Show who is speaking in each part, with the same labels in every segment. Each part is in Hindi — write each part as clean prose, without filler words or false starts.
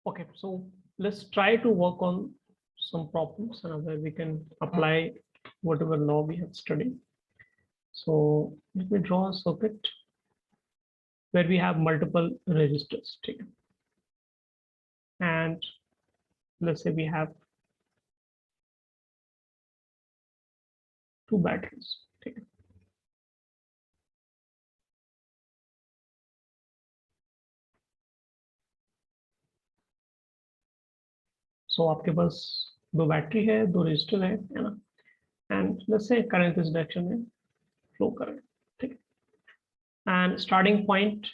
Speaker 1: Okay, so let's try to work on some problems where we can apply whatever law we have studied. So let me draw a circuit where we have multiple resistors, okay? And let's say we have two batteries, okay? So आपके पास दो बैटरी है, दो रजिस्टर है ना? And let's say current इस डायरेक्शन में फ्लो कर रहा है, ठीक है? And starting point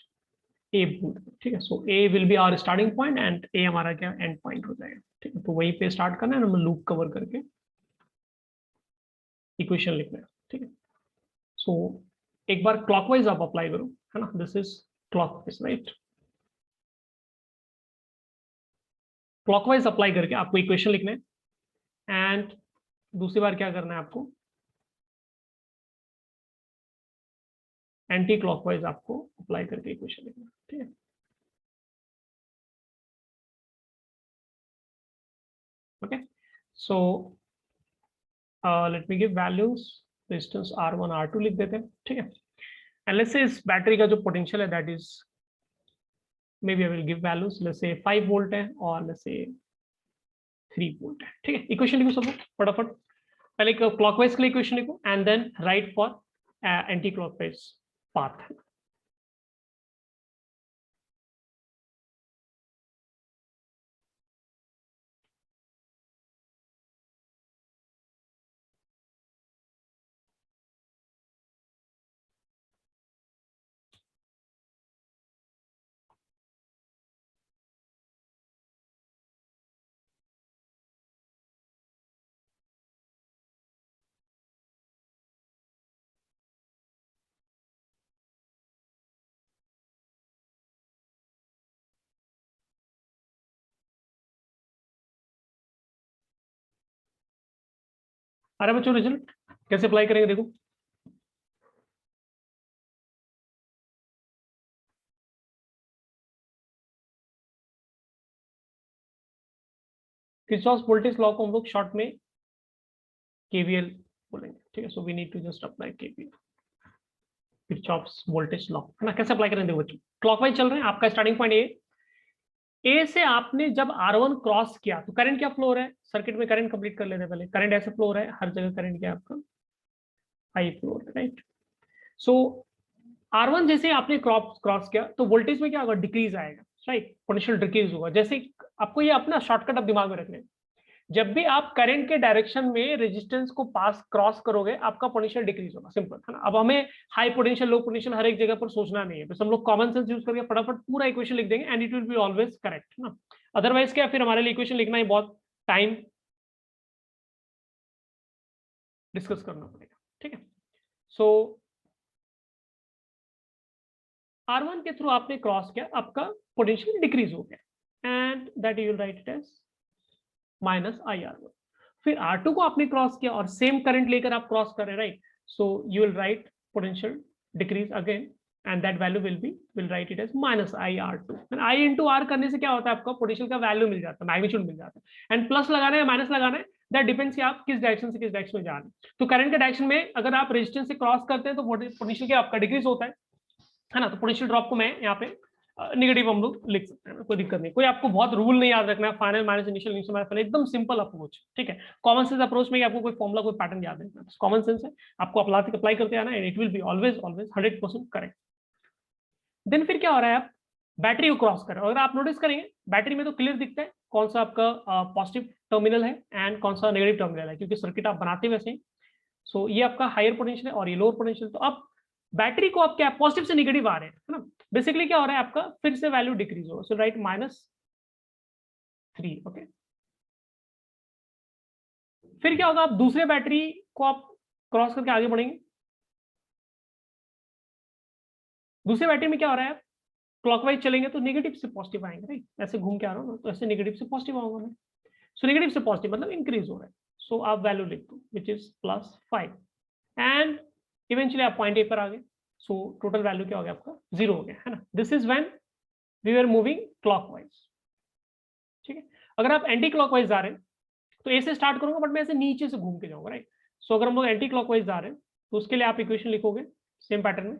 Speaker 1: A बोलते हैं, ठीक है? So A will be our starting point and A हमारा क्या end point हो जाएगा, ठीक है? तो वहीं पे स्टार्ट करना है, हमें लूप कवर करके इक्वेशन लिखना है, ठीक है? सो एक बार क्लॉकवाइज आप अप्लाई करो, है ना? This is clockwise, right? Clockwise apply करके आपको इक्वेशन लिखना है एंड दूसरी बार क्या करना है आपको, एंटी क्लॉकवाइज आपको अप्लाई करके इक्वेशन लिखना है, ठीक है? Okay, so let me give values, resistance R1 R2 लिख देते हैं, ठीक है? एंड लेट्स से इस बैटरी का जो पोटेंशियल है that is, maybe I will give values, let's say 5 volt है और let's say 3 वोल्ट है, ठीक है? इक्वेशन लिखो सब फटाफट, पहले क्लॉकवाइज के लिए इक्वेशन लिखो and then write for anticlockwise path. अरे बच्चों रिजल्ट कैसे अप्लाई करेंगे देखो, किरचॉफ वोल्टेज लॉ को हम लोग शॉर्ट में केवीएल बोलेंगे, ठीक है? So we need to just apply KVL, Kirchhoff voltage law, है ना? कैसे अप्लाई करेंगे देखो बच्चों, क्लॉकवाइज चल रहे हैं, आपका स्टार्टिंग पॉइंट ए से आपने जब R1 क्रॉस किया तो करंट क्या फ्लो हो रहा है, सर्किट में करंट कंप्लीट कर लेते हैं पहले, करंट ऐसे फ्लो हो रहा है, हर जगह करंट क्या है आपका आई फ्लो हो रहा है, राइट? सो R1 जैसे आपने क्रॉस किया तो वोल्टेज में क्या होगा, डिक्रीज आएगा, राइट? पोटेंशियल डिक्रीज होगा, जैसे आपको ये अपना शॉर्टकट आप दिमाग में रखना है, जब भी आप करंट के डायरेक्शन में रेजिस्टेंस को पास क्रॉस करोगे आपका पोटेंशियल डिक्रीज होगा, सिंपल है ना? अब हमें हाई पोटेंशियल लो पोटेंशियल हर एक जगह पर सोचना नहीं है, बस हम लोग कॉमन सेंस यूज करके फटाफट पूरा इक्वेशन लिख देंगे and it will be always correct, है ना? अदरवाइज क्या, फिर हमारे लिए इक्वेशन लिखना ही बहुत टाइम डिस्कस करना पड़ेगा, ठीक है? सो R1 के थ्रू आपने क्रॉस किया, आपका पोटेंशियल डिक्रीज हो गया and that you will write it as minus IR1. फिर R2 को आपने क्रॉस किया और सेम करंट लेकर आप क्रॉस कर रहे हैं, right? So you will write potential decrease again and that value will write it as minus IR2. I into R करने से क्या होता है, आपका पोटेंशियल का वैल्यू मिल जाता है, मैग्नीट्यूड मिल जाता है, एंड प्लस लगाना है माइनस लगाना है, दैट डिपेंड्स कि आप किस डायरेक्शन से किस डायरेक्शन में जा रहे हैं. तो करंट के डायरेक्शन में अगर आप रेजिस्टेंस से क्रॉस करते हैं तो पोटेंशियल क्या आपका डिक्रीज होता है ना? तो पोटेंशियल ड्रॉप को मैं यहाँ पे नेगेटिव हम लोग लिख सकते हैं, कोई दिक्कत नहीं, कोई आपको बहुत रूल नहीं याद रखना है, final minus initial initial minus, एकदम सिंपल अप्रोच, ठीक है? कॉमन सेंस अप्रोच में आपको कोई फॉर्मुला कोई पैटर्न याद नहीं, कॉमन सेंस है, आपको अप्लाई करते आना and it will be always always 100% correct. Then फिर क्या हो रहा है, आप बैटरी को क्रॉस कर रहे हो, अगर आप नोटिस करेंगे बैटरी में तो क्लियर दिखता है कौन सा आपका पॉजिटिव टर्मिनल है एंड कौन सा नेगेटिव टर्मिनल है, क्योंकि सर्किट आप बनाते वैसे ही. सो ये आपका हायर पोटेंशियल है और ये लोअर पोटेंशियल, तो अब बैटरी को आप क्या पॉजिटिव से नेगेटिव आ रहे हैं, है ना? बेसिकली क्या हो रहा है, आपका फिर से वैल्यू डिक्रीज होगा, सो राइट -3. ओके, फिर क्या होगा, आप दूसरे बैटरी को आप क्रॉस करके आगे बढ़ेंगे, दूसरे बैटरी में क्या हो रहा है, क्लॉकवाइज चलेंगे तो नेगेटिव से पॉजिटिव आएंगे, राइट? ऐसे घूम के आ रहा हूँ ना, तो ऐसे नेगेटिव से पॉजिटिव आऊंगा मैं, सो नेगेटिव से पॉजिटिव मतलब इंक्रीज हो रहा है, सो आप वैल्यू लिख दो विच इज +5 एंड इवेंचुअली आप पॉइंट ए पर आ गए, सो टोटल वैल्यू क्या हो गया आपका 0 हो गया, है ना? This is when we are moving clockwise. ठीक है। अगर आप एंटी क्लॉकवाइज जा रहे हैं तो ए से स्टार्ट करूंगा, बट मैं ऐसे नीचे से घूम के जाऊंगा, राइट। सो अगर हम लोग एंटी क्लॉकवाइज जा रहे हैं तो उसके लिए आप इक्वेशन लिखोगे सेम पैटर्न में।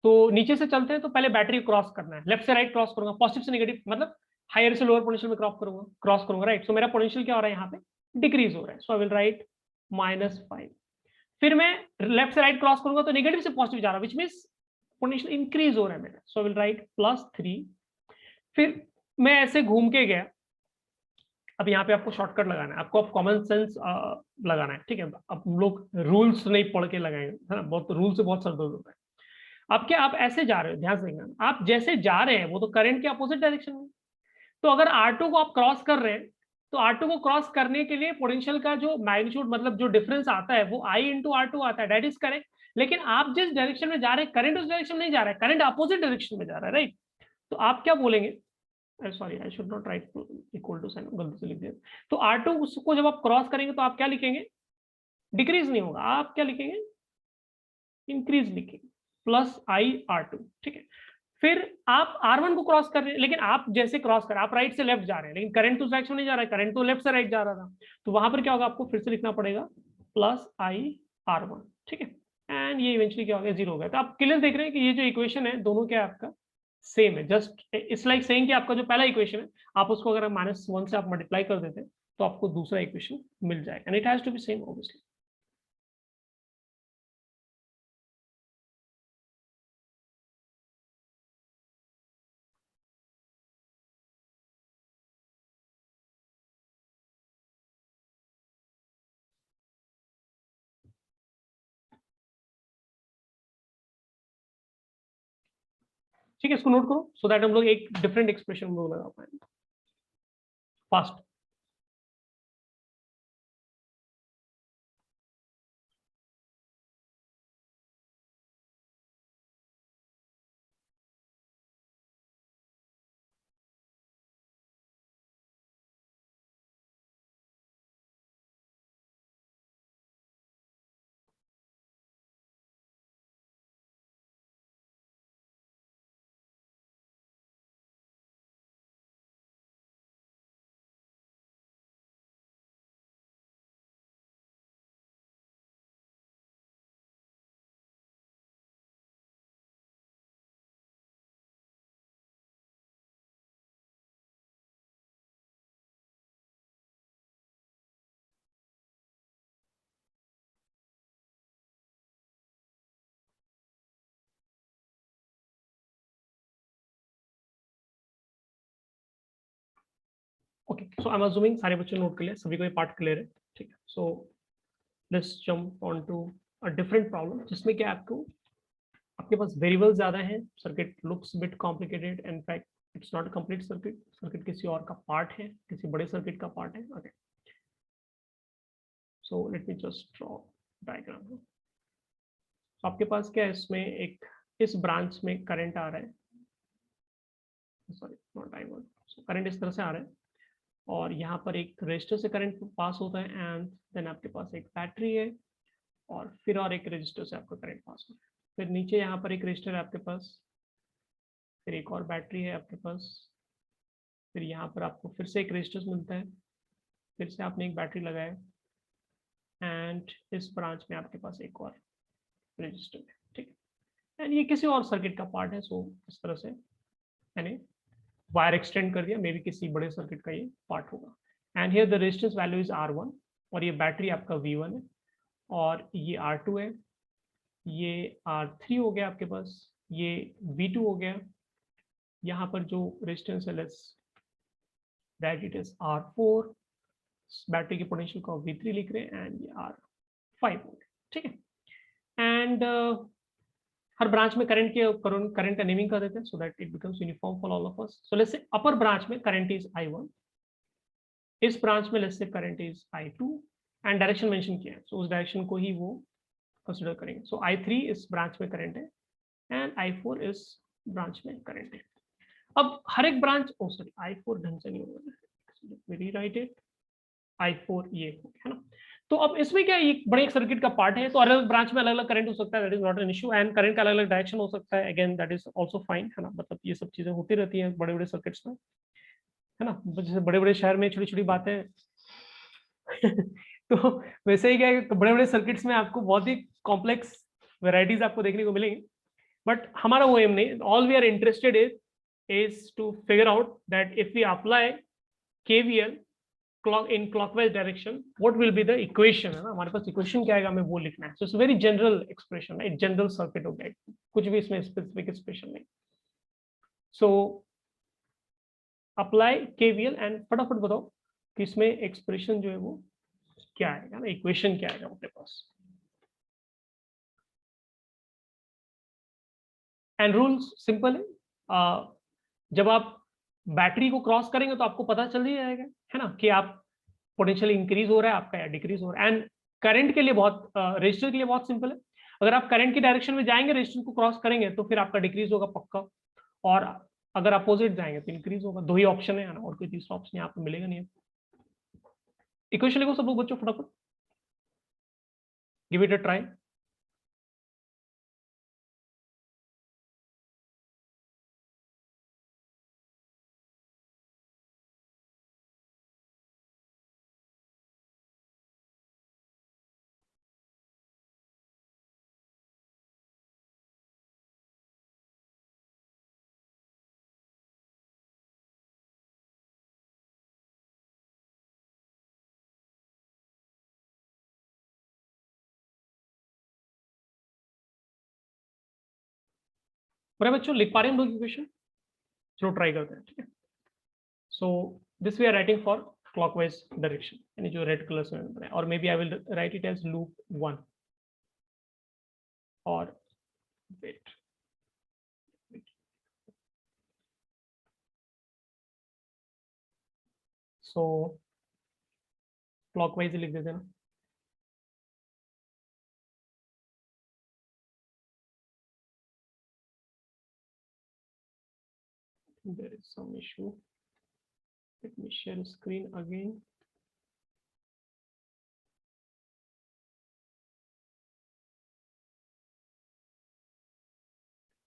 Speaker 1: तो नीचे से चलते हैं तो पहले बैटरी क्रॉस करना है, लेफ्ट से राइट क्रॉस करूंगा, पॉजिटिव से नेगेटिव, मतलब हायर से लोअर पोटेंशियल में क्रॉस करूंगा, राइट। सो मेरा पोटेंशियल क्या हो रहा है यहाँ पे, डिक्रीज हो रहा है। So I will right -5। फिर मैं लेफ्ट से राइट क्रॉस करूंगा तो नेगेटिव से पॉजिटिव जा रहा है, विच मींस पोटेंशियल इंक्रीज हो रहा है मेरा। सो आई विल राइट +3। फिर मैं ऐसे घूम के गया। अब यहाँ पे आपको शॉर्टकट लगाना है, आपको अब कॉमन सेंस लगाना है, ठीक है। अब हम लोग रूल्स नहीं पढ़ के लगाएंगे, है ना, बहुत रूल से बहुत सर दर्द होता है। आप क्या, आप ऐसे जा रहे हो, ध्यान से देखना, आप जैसे जा रहे हैं वो तो करंट के अपोजिट डायरेक्शन में। तो अगर R2 को आप क्रॉस कर रहे हैं तो R2 को क्रॉस करने के लिए पोटेंशियल का जो मैग्नीट्यूड, मतलब जो डिफरेंस आता है वो I इंटू R2 आता है, दैट इज करेक्ट। लेकिन आप जिस डायरेक्शन में जा रहे हैं करंट उस डायरेक्शन में नहीं जा रहा है, करंट अपोजिट डायरेक्शन में जा रहा है, राइट। तो आप क्या बोलेंगे, sorry I should not write equal to sign, गलती से लिख दिया। तो R2 को जब आप क्रॉस करेंगे तो आप क्या लिखेंगे, डिक्रीज नहीं होगा, आप क्या लिखेंगे, इंक्रीज लिखेंगे, +I/R2, ठीक है। फिर आप R1 को क्रॉस कर रहे हैं, लेकिन आप जैसे क्रॉस कर, आप राइट से लेफ्ट जा रहे हैं, लेकिन करंट तो उस डायरेक्शन में नहीं जा रहा है, करंट तो लेफ्ट से राइट जा रहा था। तो वहां पर क्या होगा, आपको फिर से लिखना पड़ेगा +I/R1, ठीक है। एंड ये इवेंचुअली क्या हो गया, 0 हो गया। तो आप क्लियर देख रहे हैं कि ये जो इक्वेशन है दोनों क्या है आपका सेम है। जस्ट इट्स लाइक सेइंग कि आपका जो पहला इक्वेशन है आप उसको अगर -1 से आप मल्टीप्लाई कर देते हैं तो आपको दूसरा इक्वेशन मिल जाएगा, and it has to be same obviously. ठीक है, इसको नोट करो सो दैट हम लोग एक डिफरेंट एक्सप्रेशन हम लोग लगा पाएंगे fast. Okay, so I am assuming सारे बच्चे नोट कर लिए, सभी को ये पार्ट क्लियर है, ठीक है। So let's jump on to a different problem जिसमें क्या आपको, आपके पास वेरिएबल्स ज्यादा हैं, circuit looks bit complicated, in fact it's not complete circuit, circuit किसी और का पार्ट है, किसी बड़े सर्किट का पार्ट है। Okay, so let me just draw diagram. आपके पास क्या है, इसमें एक इस ब्रांच में करंट आ रहा है, सॉरी नॉट I1, करंट इस तरह से आ रहा है, और यहाँ पर एक रजिस्टर से करंट पास होता है, एंड देन आपके पास एक बैटरी है, और फिर और एक रजिस्टर से आपका करंट पास होता है। फिर नीचे यहाँ पर एक रजिस्टर है आपके पास, फिर एक और बैटरी है आपके पास, फिर यहाँ पर आपको फिर से एक रजिस्टर मिलता है, फिर से आपने एक बैटरी लगाया, एंड इस ब्रांच में आपके पास एक और रजिस्टर है, ठीक है। एंड ये किसी और सर्किट का पार्ट है, सो इस तरह से मैंने वायर एक्सटेंड कर दिया, मे बी किसी बड़े सर्किट का ये पार्ट होगा। And here the resistance value is R1, और ये बैटरी आपका V1 है, और ये R2 है, ये R3 हो गया आपके पास, ये V2 हो गया, यहाँ पर जो रेजिस्टेंस है let's that it is R4, battery के पोटेंशियल को V3 लिख रहे हैं, एंड ये R5 हो गया, ठीक है। एंड हर ब्रांच में करंट के करंट का नेमिंग कर देते हैं so that it becomes uniform for all of us. So let's say upper branch में करंट इज I1, इस ब्रांच में let's say current is I2, and direction mention किया है, सो उस डायरेक्शन को ही वो कंसीडर करेंगे। सो I3 इस ब्रांच में करंट है, एंड I4 इस ब्रांच में करंट है। अब हर एक ब्रांच, ओ सॉरी I4 ढंग से नहीं होगा, रीराइट इट, I4 ये हो गया, है ना। तो अब इसमें क्या है, ये बड़े एक सर्किट का पार्ट है, तो अलग अलग ब्रांच में अलग अलग करंट हो सकता है, that is not an issue, and current का अलग अलग डायरेक्शन हो सकता है, again that is also fine, है ना। मतलब ये सब चीजें होती रहती हैं बड़े बड़े सर्किट्स में, है ना। जैसे बड़े बड़े शहर में छोटी छोटी बातें तो वैसे ही क्या है, बड़े बड़े सर्किट्स में आपको बहुत ही कॉम्प्लेक्स वेराइटीज आपको देखने को मिलेंगी, बट हमारा वो एम नहीं, all we are interested is to figure out that if we apply KVL in clockwise direction, what will be the equation, है ना। हमारे पास इक्वेशन क्या आएगा, हमें वो लिखना है। So it's a very general expression, right? General circuit हो गया, कुछ भी इसमें specific expression नहीं। So apply KVL and फटाफट बताओ कि इसमें एक्सप्रेशन जो है वो क्या आएगा ना, इक्वेशन क्या आएगा अपने पास। एंड रूल्स सिंपल है, जब आप बैटरी को क्रॉस करेंगे तो आपको पता चल ही जाएगा, है ना, कि आप पोटेंशियल इंक्रीज हो रहा है आपका या डिक्रीज हो रहा है। एंड करंट के लिए बहुत, रजिस्टर के लिए बहुत सिंपल है, अगर आप करंट की डायरेक्शन में जाएंगे, रजिस्टर को क्रॉस करेंगे तो फिर आपका डिक्रीज होगा पक्का, और अगर अपोजिट जाएंगे तो इंक्रीज होगा। दो ही ऑप्शन है ना, और कोई तीसरा ऑप्शन यहाँ पे मिलेगा नहीं। इक्वेशन लिखो सब लोग बच्चों फटाफट, गिव इट अ ट्राई। बराबर बच्चों, लिख पा रहे हैं हम लोग इक्वेशन? चलो ट्राई करते हैं, ठीक है। So this we are writing for clockwise direction, यानी जो रेड कलर से मैंने बनाया, और maybe I will write it as loop 1 और वेट, सो क्लॉकवाइज लिख देते हैं ना। There is some issue. Let me share screen again.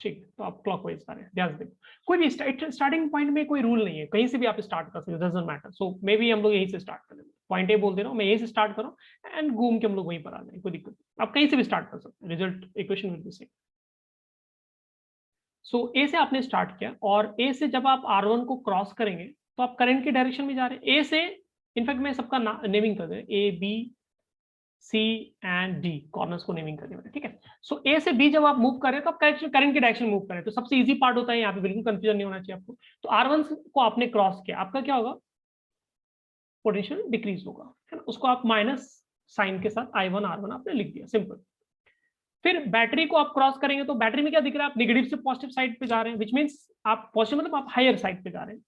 Speaker 1: ठीक, तो आप क्लॉकवाइज आ रहे हैं, ध्यान से देखो। कोई भी स्टार्टिंग पॉइंट में कोई रूल नहीं है, कहीं से भी आप स्टार्ट कर सकते हो, doesn't matter. So may be हम लोग यहीं से स्टार्ट करें, पॉइंट ए बोल दे रहा हूँ मैं, यहीं से स्टार्ट करो एंड घूम के हम लोग वहीं पर आ जाए, कोई दिक्कत नहीं, आप कहीं से भी स्टार्ट कर सकते हैं, result equation will be same. So A से आपने स्टार्ट किया, और ए से जब आप R1 को क्रॉस करेंगे तो आप करंट की डायरेक्शन में जा रहे हैं। ए से, इनफैक्ट मैं सबका नेमिंग कर दे, A B C and D, corners को नेमिंग करने वाले, ठीक है। सो ए से बी जब आप मूव कर रहे हैं तो आप करंट की डायरेक्शन मूव कर रहे हैं, तो सबसे इजी पार्ट होता है यहाँ पे, बिल्कुल कंफ्यूजन नहीं होना चाहिए आपको। तो R1 को आपने क्रॉस किया, आपका क्या होगा, पोटेंशियल डिक्रीज होगा, है ना। उसको आप माइनस साइन के साथ I1 R1 आपने लिख दिया, सिंपल। फिर बैटरी को आप क्रॉस करेंगे तो बैटरी में क्या दिख रहा है, आप नेगेटिव से पॉजिटिव साइड पे जा रहे हैं, विच मीन्स आप पॉजिटिव मतलब आप हायर साइड पे जा रहे हैं,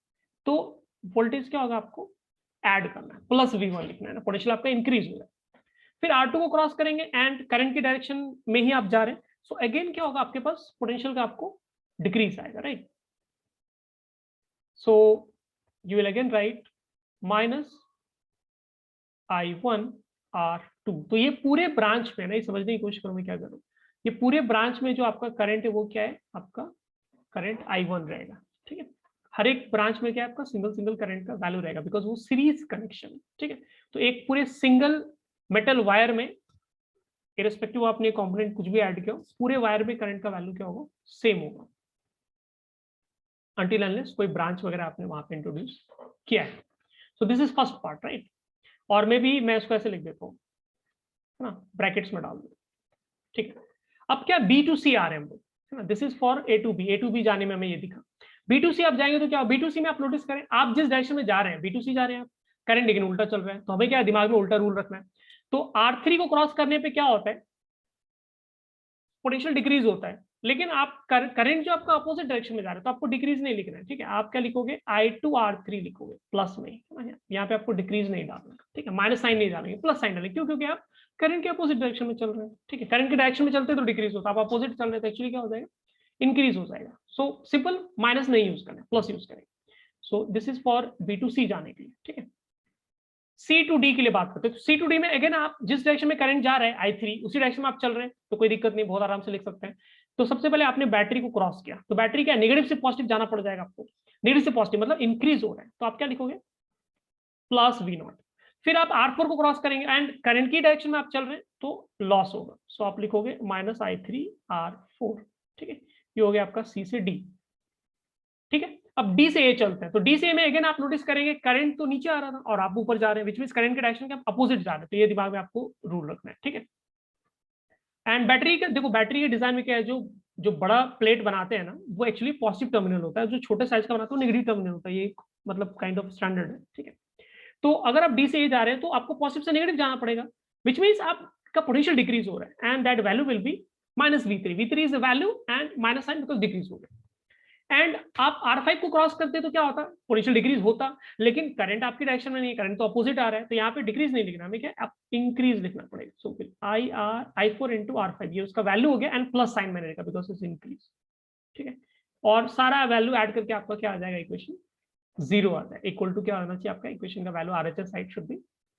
Speaker 1: तो वोल्टेज क्या होगा, आपको ऐड करना है, प्लस V1 लिखना है ना, पोटेंशियल आपका इंक्रीज हो जाए। फिर R2 को क्रॉस करेंगे एंड करंट की डायरेक्शन में ही आप जा रहे हैं, सो अगेन क्या होगा, आपके पास पोटेंशियल का आपको डिक्रीज आएगा, right. So you will again right minus I1 R2। तो ये पूरे ब्रांच में ना, ये समझने की कोशिश करो मैं क्या करूँ, ये पूरे ब्रांच में जो आपका करंट है वो क्या है, आपका करंट I1 रहेगा, ठीक है। हर एक ब्रांच में क्या है, आपका सिंगल सिंगल करंट का वैल्यू रहेगा, बिकॉज वो सीरीज कनेक्शन, ठीक है। तो एक पूरे सिंगल मेटल वायर में, इरेस्पेक्टिव आपने कंपोनेंट कुछ भी ऐड किया, पूरे वायर में करंट का वैल्यू क्या होगा, सेम होगा, अंटिल अनलेस कोई ब्रांच वगैरह आपने वहां पे इंट्रोड्यूस किया है। So this is first part, right. और मैं भी, मैं इसको ऐसे लिख देता हूँ, है ना, ब्रैकेट्स में डाल दो, ठीक है। अब क्या B2C आ रहे हैं हम लोग, है ना, this is for A to B जाने में हमें ये दिखा। B2C आप जाएंगे तो क्या, B2C में आप नोटिस करें, आप जिस डायरेक्शन में जा रहे हैं B2C जा रहे हैं, करंट लेकिन उल्टा चल रहा है, तो हमें क्या दिमाग में उल्टा रूल रखना है। तो R3 को क्रॉस करने पे क्या होता है, पोटेंशियल डिक्रीज होता है, लेकिन आप करंट जो आपका अपोजिट डायरेक्शन में जा रहा है तो आपको डिक्रीज नहीं लिखना है, ठीक है। आप क्या लिखोगे, I2R3 लिखोगे प्लस में, यहाँ पे आपको डिक्रीज नहीं डालना, ठीक है, माइनस साइन नहीं डालेंगे, प्लस साइन डालेंगे, क्यों, क्योंकि आप करंट के अपोजिट डायरेक्शन में चल रहे हैं, ठीक है। करंट के डायरेक्शन में चलते तो डिक्रीज होता, आप अपोजिट चल रहे हैं तो एक्चुअली क्या हो जाएगा, इंक्रीज हो जाएगा। सो सिंपल, माइनस नहीं यूज करना, प्लस यूज करेंगे। So this is for B2C जाने के लिए, ठीक है। सी टू डी के लिए बात करते हैं, तो सी टू डी में अगेन आप जिस डायरेक्शन में करंट जा रहा है I3 उसी डायरेक्शन में आप चल रहे हैं, तो कोई दिक्कत नहीं, बहुत आराम से लिख सकते हैं। तो सबसे पहले आपने बैटरी को क्रॉस किया, तो बैटरी क्या नेगेटिव से पॉजिटिव जाना पड़ जाएगा आपको, नेगेटिव से पॉजिटिव मतलब इंक्रीज हो रहा है, तो आप क्या लिखोगे प्लस V0। फिर आप R4 को क्रॉस करेंगे एंड करंट की डायरेक्शन में आप चल रहे हैं तो लॉस होगा, सो आप लिखोगे -I3R4। ठीक है, ये हो गया आपका C से D। ठीक है, अब D से A चलते हैं, तो D से A में अगेन आप नोटिस करेंगे करंट तो नीचे आ रहा था और आप ऊपर जा रहे हैं, विच मींस करंट के डायरेक्शन के आप अपोजिट जा रहे हैं, तो ये दिमाग में आपको रूल रखना है। ठीक है, एंड बैटरी का देखो, बैटरी के डिजाइन में क्या है, जो जो बड़ा प्लेट बनाते हैं ना वो एक्चुअली पॉजिटिव टर्मिनल होता है, जो छोटे साइज का बनाते हैं नेगेटिव टर्मिनल होता है, ये मतलब काइंड ऑफ स्टैंडर्ड है। ठीक है, तो अगर आप डी से ए जा रहे हैं तो आपको पॉजिटिव से नेगेटिव जाना पड़ेगा, विच मींस आपका पोटेंशियल डिक्रीज हो रहा है and that value will be -V3। V3 is the value and minus sign because decrease हो गया। एंड आप R5 को क्रॉस करते तो क्या होता, पोटेंशियल डिक्रीज होता, लेकिन करंट आपकी डायरेक्शन में नहीं, करंट तो अपोजिट आ रहा है, तो यहाँ पे डिक्रीज नहीं लिखना, हमें क्या आप इंक्रीज लिखना पड़ेगा। सो फिर I4 इंटू R5 ये उसका वैल्यू हो गया एंड प्लस साइन मैंने लिखा बिकॉज इज इंक्रीज। ठीक है, और सारा वैल्यू ऐड करके आपका क्या आ जाएगा, इक्वेशन 0 आता है, इक्वल टू क्या आना चाहिए आपका इक्वेशन का value, RHS side should be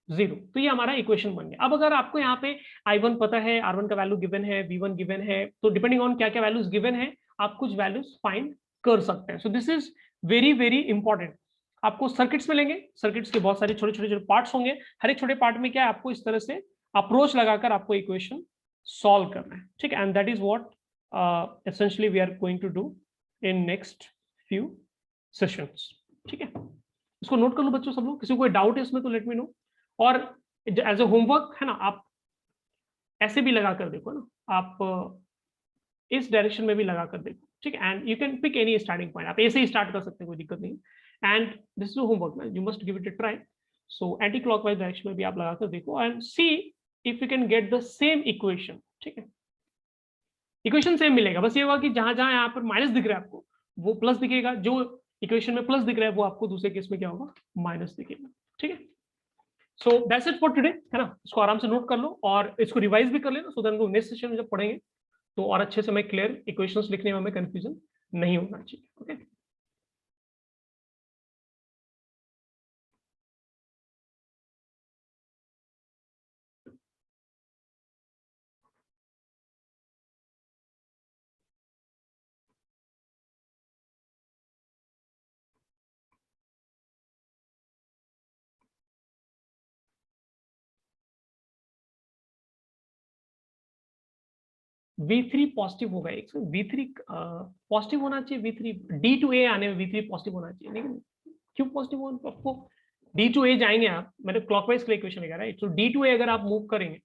Speaker 1: 0। तो ये हमारा इक्वेशन बन गया। अब अगर आपको यहाँ पे I1 पता है, R1 का वैल्यू गिवन है, V1 गिवन है, तो डिपेंडिंग ऑन क्या क्या वैल्यूज गिवन है आप कुछ वैल्यूज फाइंड कर सकते हैं। So this is very very important. आपको सर्किट्स मिलेंगे, सर्किट्स के बहुत सारे छोटे छोटे छोटे पार्ट्स होंगे, हर एक छोटे पार्ट में क्या है आपको इस तरह से अप्रोच लगाकर आपको इक्वेशन सॉल्व करना है। ठीक है, and that is what essentially we are going to do in next few sessions. ठीक है, इसको नोट कर लो बच्चों सब लोग, किसी को कोई डाउट है इसमें तो लेट मी नो। और एज ए होमवर्क है ना, आप ऐसे भी लगा कर देखो ना, आप इस डायरेक्शन में भी लगा कर देखो। ठीक है, and you can pick any starting point, आप ऐसे ही स्टार्ट कर सकते हैं, कोई दिक्कत नहीं। And this is homework man, you must give it a try. So anti clockwise direction में भी आप लगा कर देखो and see if you can get the same equation. ठीक है, इक्वेशन सेम मिलेगा, बस ये होगा कि जहां जहां यहाँ पर माइनस दिख रहा है आपको वो प्लस दिखेगा, जो इक्वेशन में प्लस दिख रहा है वो आपको दूसरे केस में क्या होगा, माइनस दिखेगा। ठीक है, so that's it for today, है ना, इसको आराम से नोट कर लो और इसको रिवाइज भी कर लेना, सो दैट नेक्स्ट सेशन में जब पढ़ेंगे तो और अच्छे से मैं क्लियर, इक्वेशंस लिखने में हमें कंफ्यूजन नहीं होना चाहिए। ओके, V3 पॉजिटिव होगा, एक V3 पॉजिटिव होना चाहिए, V3 D to A आने में V3 पॉजिटिव होना चाहिए, लेकिन क्यों पॉजिटिव हो आपको, D to A जाएंगे आप, मतलब क्लॉकवाइज के इक्वेशन लेगा राइट, तो D to A अगर आप मूव करेंगे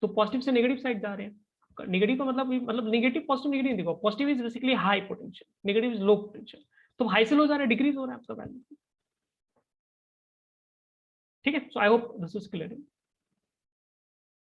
Speaker 1: तो पॉजिटिव से नेगेटिव साइड जा रहे हैं, नेगेटिव का मतलब नेगेटिव पॉजिटिव नेगेटिव देखो, positive is basically high potential, negative is low potential, तो हाई से लो जा रहा है, डिक्रीज हो रहा है आपका वैल्यू। ठीक है, so I hope this is clear.